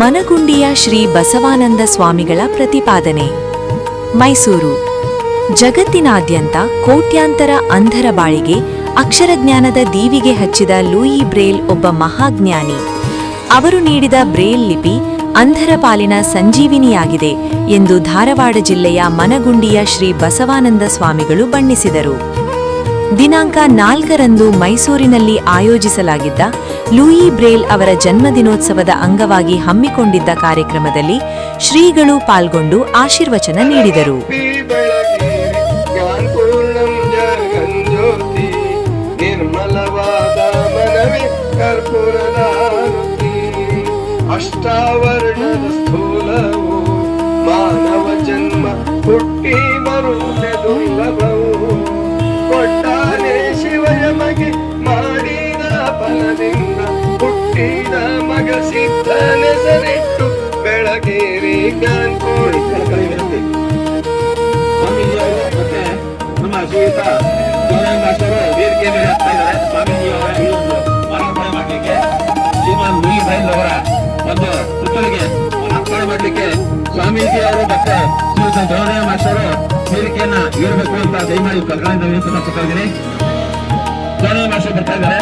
ಮನಗುಂಡಿಯ ಶ್ರೀ ಬಸವಾನಂದ ಸ್ವಾಮಿಗಳ ಪ್ರತಿಪಾದನೆ. ಮೈಸೂರು. ಜಗತ್ತಿನಾದ್ಯಂತ ಕೋಟ್ಯಾಂತರ ಅಂಧರ ಬಾಳಿಗೆ ಅಕ್ಷರಜ್ಞಾನದ ದೀವಿಗೆ ಹಚ್ಚಿದ ಲೂಯಿ ಬ್ರೇಲ್ ಒಬ್ಬ ಮಹಾಜ್ಞಾನಿ. ಅವರು ನೀಡಿದ ಬ್ರೇಲ್ ಲಿಪಿ ಅಂಧರ ಪಾಲಿನ ಸಂಜೀವಿನಿಯಾಗಿದೆ ಎಂದು ಧಾರವಾಡ ಜಿಲ್ಲೆಯ ಮನಗುಂಡಿಯ ಶ್ರೀ ಬಸವಾನಂದ ಸ್ವಾಮಿಗಳು ಬಣ್ಣಿಸಿದರು. ದಿನಾಂಕ 4ರಂದು ಮೈಸೂರಿನಲ್ಲಿ ಆಯೋಜಿಸಲಾಗಿದ್ದ ಲೂಯಿ ಬ್ರೇಲ್ ಅವರ ಜನ್ಮದಿನೋತ್ಸವದ ಅಂಗವಾಗಿ ಹಮ್ಮಿಕೊಂಡಿದ್ದ ಕಾರ್ಯಕ್ರಮದಲ್ಲಿ ಶ್ರೀಗಳು ಪಾಲ್ಗೊಂಡು ಆಶೀರ್ವಚನ ನೀಡಿದರು. ಅಷ್ಟಾವರಣದ ಸ್ಥೂಲವು ಮಾನವ ಜನ್ಮ ಹುಟ್ಟಿ ಬರುತ್ತದೆ ದುರ್ಲಭವು. ಕೊಟ್ಟಾನೆ ಶಿವಯಮಗೆ ಮಾಡಿದ ಫಲದಿಂದ ಹುಟ್ಟಿದ ಮಗ ಸಿದ್ಧನೆಸರಿಟ್ಟು ಬೆಳಗೇರಿ ಜ್ಞಾನಕೋಡಿ. ಸ್ವಾಮೀಜಿಯವರು ಮತ್ತೆ ನಮ್ಮ ಶ್ರೀಯುತ ಮಾಸ್ಟರು ವೇದಿಕೆ ಮೇಲೆ ಆಗ್ತಾ ಇದ್ದಾರೆ. ಸ್ವಾಮೀಜಿಯವರ ಈ ಒಂದು ಮಾರಾಪಣೆ ಮಾಡಲಿಕ್ಕೆ ಶ್ರೀಮಾನ್ ಲೂಯಿ ಬ್ರೇಲ್ ಅವರ ಒಂದು ಪುತ್ಥಳಿಗೆ ಮಾರಾಪಣೆ ಮಾಡಲಿಕ್ಕೆ ಸ್ವಾಮೀಜಿಯವರು ಮತ್ತೆ ಶ್ರೀಯುತ ಜೋನಯ್ಯ ಮಾಸ್ಟರು ವೇದಿಕೆಯನ್ನ ಏರಬೇಕು ಅಂತ ದಯಮಾಡಿ ಕರ್ನಾಟಕದ ವಿನಂತಿ ಮಾಡ್ತಾ ಇದ್ದೀನಿ. ಜೋನಯ್ಯ ಮಾಸ್ಟರ್ ಬರ್ತಾ ಇದ್ದಾರೆ.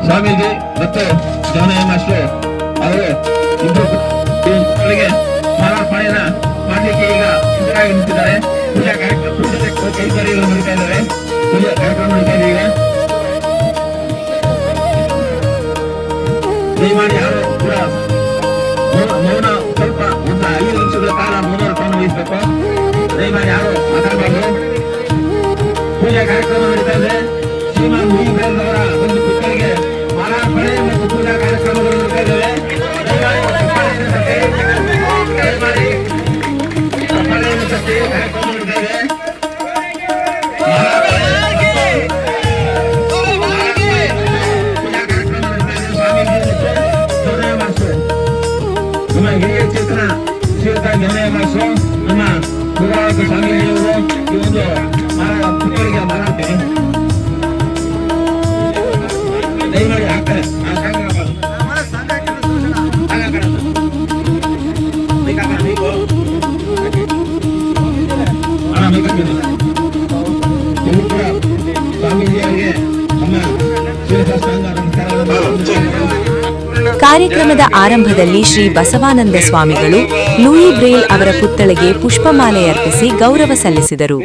ಸ್ವಾಮೀಜಿ ಮತ್ತು ಜೋನಯ್ಯ ಮಾಸ್ಟರ್ ಅವರು ಇಬ್ಬರು ಪುತ್ಥಳಿಗೆ ಮಾರಾಪಣೆಯನ್ನ ಮಾಡಲಿಕ್ಕೆ ಈಗ ಸಿದ್ಧರಾಗಿ ನಿಂತಿದ್ದಾರೆ. ಪೂಜಾ ಕಾರ್ಯಕ್ರಮ ಕೈಕಾರಿಗಳು ನಡೀತಾ ಇದ್ದಾರೆ. ಪೂಜಾ ಕಾರ್ಯಕ್ರಮ ನಡೀತಾ ಇದೆ. ಈಗ ದಯಮಾಡಿ ಯಾರು ಕೂಡ ಮೌನ ಸ್ವಲ್ಪ ಒಂದು 5 ನಿಮಿಷಗಳ ಕಾಲ ಮೌನವನ್ನು ವಹಿಸಬೇಕು. ದಯಮಾಡಿ ಯಾರು ಮಾತಾಡಬಾರ್ದು. ಪೂಜಾ ಕಾರ್ಯಕ್ರಮ ನಡೀತಾ ಇದೆ. ಶ್ರೀಮಾನ್ ಲೂಯಿ ಬ್ರೇಲ್ ಅವರ ಒಂದು ಪುತ್ಥಳಿಗೆ ಮಾರಾರ್ಪಣೆ ಮತ್ತು ಪೂಜಾ ಕಾರ್ಯಕ್ರಮಗಳು ನಡೀತಾ ಇದ್ದಾವೆ. ನಮ್ಮ ಹಿರಿಯ ಚಿತ್ರ ಶ್ರೀಯುತ ಜೋನಯ್ಯ ಮಾಸ್ಟರು, ನಮ್ಮ ಗುರುವಾರ ಸ್ವಾಮೀಜಿಯವರು ಈ ಒಂದು ಪುತ್ಥಳಿಗೆ ಮಾರಾಡ್ತಾರೆ. ದಯಮಾಡಿ ಆಗ್ತಾರೆ. ಕಾರ್ಯಕ್ರಮದ ಆರಂಭದಲ್ಲಿ ಶ್ರೀ ಬಸವಾನಂದ ಸ್ವಾಮಿಗಳು ಲೂಯಿ ಬ್ರೇಲ್ ಅವರ ಪುತ್ಥಳಿಗೆ ಪುಷ್ಪಮಾಲೆ ಅರ್ಪಿಸಿ ಗೌರವ ಸಲ್ಲಿಸಿದರು.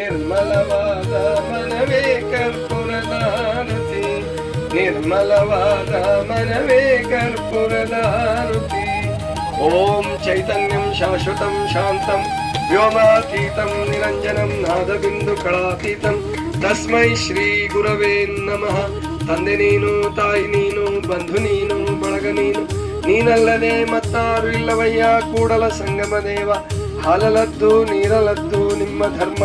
ಓಂ ಚೈತನ್ಯಂ ಶಾಶ್ವತಂ ಶಾಂತಂ ವ್ಯೋಮಾತೀತಂ ನಿರಂಜನಂ ನಾದಬಿಂದು ಕಳಾತೀತಂ ತಸ್ಮೈ ಶ್ರೀ ಗುರವೇ ನಮಃ. ತಂದೆ ನೀನು, ತಾಯಿ ನೀನು, ಬಂಧು ನೀನು, ಬಳಗ ನೀನು, ನೀನಲ್ಲದೆ ಮತ್ತಾರು ಇಲ್ಲವಯ್ಯ ಕೂಡಲ ಸಂಗಮ ದೇವ. ಹಾಲಲದ್ದು ನೀರಲದ್ದು ನಿಮ್ಮ ಧರ್ಮ,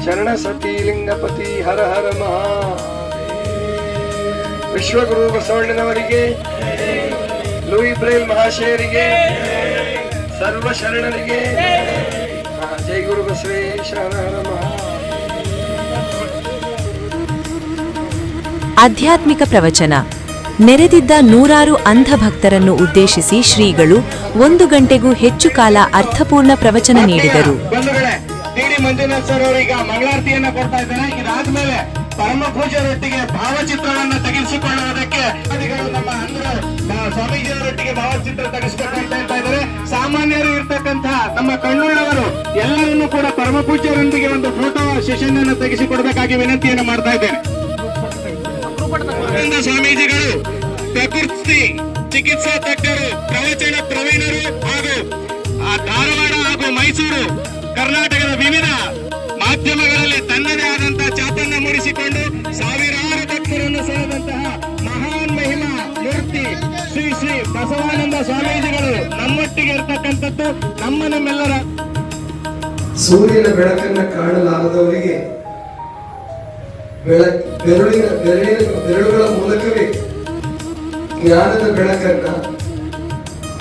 ಶರಣ ಸತಿ ಲಿಂಗಪತಿ ಹರ ಹರ ಮಹಾ. ವಿಶ್ವಗುರು ಬಸವಣ್ಣನವರಿಗೆ, ಲೂಯಿ ಬ್ರೇಲ್ ಮಹಾಶಯರಿಗೆ, ಸರ್ವ ಶರಣರಿಗೆ ಜೈ ಗುರು ಬಸವೇಶ ಹರ ಹರ ಮಹಾ. ಆಧ್ಯಾತ್ಮಿಕ ಪ್ರವಚನ. ನೆರೆದಿದ್ದ 100 ಅಂಧ ಭಕ್ತರನ್ನು ಉದ್ದೇಶಿಸಿ ಶ್ರೀಗಳು 1 ಗಂಟೆಗೂ ಹೆಚ್ಚು ಕಾಲ ಅರ್ಥಪೂರ್ಣ ಪ್ರವಚನ ನೀಡಿದರು. ಮಂಜುನಾಥ್ ಸರ್ ಅವರೀಗ ಮಂಗಳಾರತಿಯನ್ನ ಕೊಡ್ತಾ ಇದ್ದಾರೆ. ಇದಾದ್ಮೇಲೆ ಪರಮ ಪೂಜ್ಯರೊಟ್ಟಿಗೆ ಭಾವಚಿತ್ರವನ್ನ ತೆಗೆಸಿಕೊಳ್ಳುವುದಕ್ಕೆ ನಮ್ಮ ಸ್ವಾಮೀಜಿಯವರೊಟ್ಟಿಗೆ ಭಾವಚಿತ್ರ ತೆಗೆಸಿಕೊಂಡು ಅಂತ ಹೇಳ್ತಾ ಇದ್ದಾರೆ. ಸಾಮಾನ್ಯರು ಇರ್ತಕ್ಕಂತಹ ನಮ್ಮ ಕಣ್ಣುಳ್ಳವರು ಎಲ್ಲರನ್ನೂ ಕೂಡ ಪರಮ ಪೂಜ್ಯರೊಂದಿಗೆ ಒಂದು ಫೋಟೋ ಸೆಷನ್ ಅನ್ನು ತೆಗೆಸಿಕೊಡಬೇಕಾಗಿ ವಿನಂತಿಯನ್ನು ಮಾಡ್ತಾ ಇದ್ದೇನೆ. ಸ್ವಾಮೀಜಿಗಳು ಪ್ರಕೃತಿ ಚಿಕಿತ್ಸಾ ತಜ್ಞರು, ಪ್ರವಚನ ಪ್ರವೀಣರು ಹಾಗೂ ಧಾರವಾಡ ಹಾಗೂ ಮೈಸೂರು ಕರ್ನಾಟಕದ ವಿವಿಧ ಮಾಧ್ಯಮಗಳಲ್ಲಿ ತನ್ನದೇ ಆದಂತಹ ಛಾಪನ್ನು ಮೂಡಿಸಿಕೊಂಡು ಸಾವಿರಾರು ಭಕ್ತರನ್ನು ಸೆಳೆದಂತಹ ಮಹಾನ್ ಮಹಿಮಾ ಮೂರ್ತಿ ಶ್ರೀ ಶ್ರೀ ಬಸವಾನಂದ ಸ್ವಾಮೀಜಿಗಳು ನಮ್ಮೊಟ್ಟಿಗೆ ಇರ್ತಕ್ಕಂಥದ್ದು ನಮ್ಮೆಲ್ಲರ. ಸೂರ್ಯನ ಬೆಳಕನ್ನು ಕಾಣಲಾರದವರಿಗೆ ಬೆರಳುಗಳ ಮೂಲಕವೇ ಜ್ಞಾನದ ಬೆಳಕನ್ನ,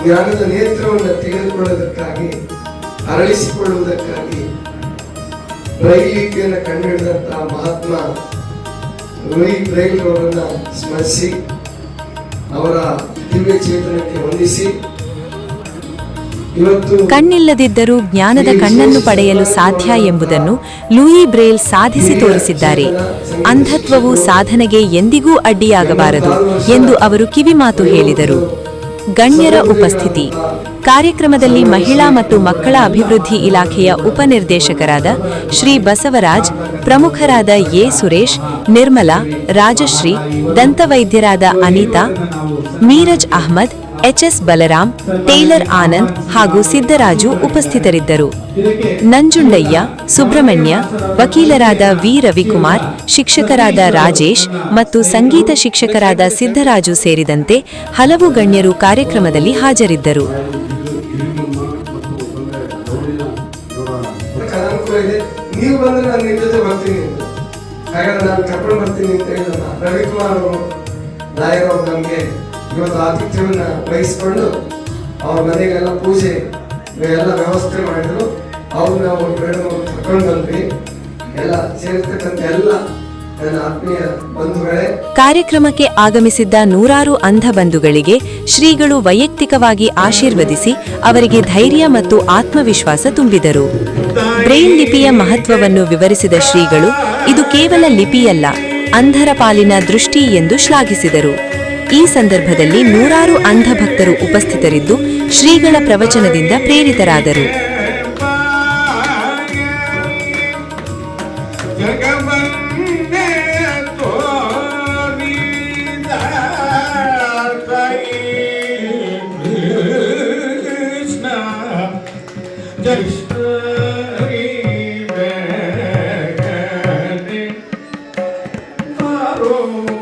ಜ್ಞಾನದ ನೇತ್ರವನ್ನು ತೆಗೆದುಕೊಳ್ಳುವುದಕ್ಕಾಗಿ, ಅರಳಿಸಿಕೊಳ್ಳುವುದಕ್ಕಾಗಿ ಬ್ರೈಲ್ ಲಿಪಿಯನ್ನು ಕಂಡುಹಿಡಿದಂತಹ ಮಹಾತ್ಮ ಲೂಯಿ ಬ್ರೇಲ್ ಅವರನ್ನ ಸ್ಮರಿಸಿ ಅವರ ದಿವ್ಯ ಚೇತನಕ್ಕೆ ವಂದಿಸಿ ಇವತ್ತು ಕಣ್ಣಿಲ್ಲದಿದ್ದರೂ ಜ್ಞಾನದ ಕಣ್ಣನ್ನು ಪಡೆಯಲು ಸಾಧ್ಯ ಎಂಬುದನ್ನು ಲೂಯಿ ಬ್ರೇಲ್ ಸಾಧಿಸಿ ತೋರಿಸಿದ್ದಾರೆ. ಅಂಧತ್ವವು ಸಾಧನೆಗೆ ಎಂದಿಗೂ ಅಡ್ಡಿಯಾಗಬಾರದು ಎಂದು ಅವರು ಕಿವಿಮಾತು ಹೇಳಿದರು. ಗಣ್ಯರ ಉಪಸ್ಥಿತಿ. ಕಾರ್ಯಕ್ರಮದಲ್ಲಿ ಮಹಿಳಾ ಮತ್ತು ಮಕ್ಕಳ ಅಭಿವೃದ್ಧಿ ಇಲಾಖೆಯ ಉಪನಿರ್ದೇಶಕರಾದ ಶ್ರೀ ಬಸವರಾಜ್, ಪ್ರಮುಖರಾದ ಎ ಸುರೇಶ್, ನಿರ್ಮಲಾ, ರಾಜಶ್ರೀ, ದಂತವೈದ್ಯರಾದ ಅನಿತಾ, ಮೀರಜ್ ಅಹ್ಮದ್, ಎಚ್ಎಸ್ ಬಲರಾಮ್, ಟೇಲರ್ ಆನಂದ್ ಹಾಗೂ ಸಿದ್ದರಾಜು ಉಪಸ್ಥಿತರಿದ್ದರು. ನಂಜುಂಡಯ್ಯ, ಸುಬ್ರಹ್ಮಣ್ಯ, ವಕೀಲರಾದ ವಿ ರವಿಕುಮಾರ್, ಶಿಕ್ಷಕರಾದ ರಾಜೇಶ್ ಮತ್ತು ಸಂಗೀತ ಶಿಕ್ಷಕರಾದ ಸಿದ್ದರಾಜು ಸೇರಿದಂತೆ ಹಲವು ಗಣ್ಯರು ಕಾರ್ಯಕ್ರಮದಲ್ಲಿ ಹಾಜರಿದ್ದರು. ಅನುಕೂಲ ಇದೆ, ನೀವು ಬಂದ್ರೆ ನಾನು ನಿಮ್ಮ ಜೊತೆ ಬರ್ತೀನಿ ಅಂತ. ಹಾಗಾದ್ರೆ ನಾನು ಕರ್ಕೊಂಡು ಬರ್ತೀನಿ ಅಂತ ಹೇಳಿದ ರವಿಕುಮಾರ್ ಅವರು, ಲಾಯರ್ ಅವರು ನಮಗೆ ಇವತ್ತು ಆತಿಥ್ಯವನ್ನ ವಹಿಸಿಕೊಂಡು ಅವ್ರ ಮನೆಗೆಲ್ಲ ಪೂಜೆ ಎಲ್ಲ ವ್ಯವಸ್ಥೆ ಮಾಡಿದ್ರು. ಅವ್ರನ್ನ ಅವ್ರ ಮೇಡಮ್ ಅವ್ರು ಕರ್ಕೊಂಡು ಬಂದ್ವಿ. ಎಲ್ಲ ಸೇರಿರ್ತಕ್ಕಂಥ ಎಲ್ಲ ನನ್ನ ಆತ್ಮೀಯ ಬಂಧುಗಳೇ, ಕಾರ್ಯಕ್ರಮಕ್ಕೆ ಆಗಮಿಸಿದ್ದ ನೂರಾರು ಅಂಧ ಬಂಧುಗಳಿಗೆ ಶ್ರೀಗಳು ವೈಯಕ್ತಿಕವಾಗಿ ಆಶೀರ್ವದಿಸಿ ಅವರಿಗೆ ಧೈರ್ಯ ಮತ್ತು ಆತ್ಮವಿಶ್ವಾಸ ತುಂಬಿದರು. ಬ್ರೈಲ್ ಲಿಪಿಯ ಮಹತ್ವವನ್ನು ವಿವರಿಸಿದ ಶ್ರೀಗಳು, ಇದು ಕೇವಲ ಲಿಪಿಯಲ್ಲ, ಅಂಧರ ಪಾಲಿನ ದೃಷ್ಟಿ ಎಂದು ಶ್ಲಾಘಿಸಿದರು. ಈ ಸಂದರ್ಭದಲ್ಲಿ ನೂರಾರು ಅಂಧ ಭಕ್ತರು ಉಪಸ್ಥಿತರಿದ್ದು ಶ್ರೀಗಳ ಪ್ರವಚನದಿಂದ ಪ್ರೇರಿತರಾದರು. Oh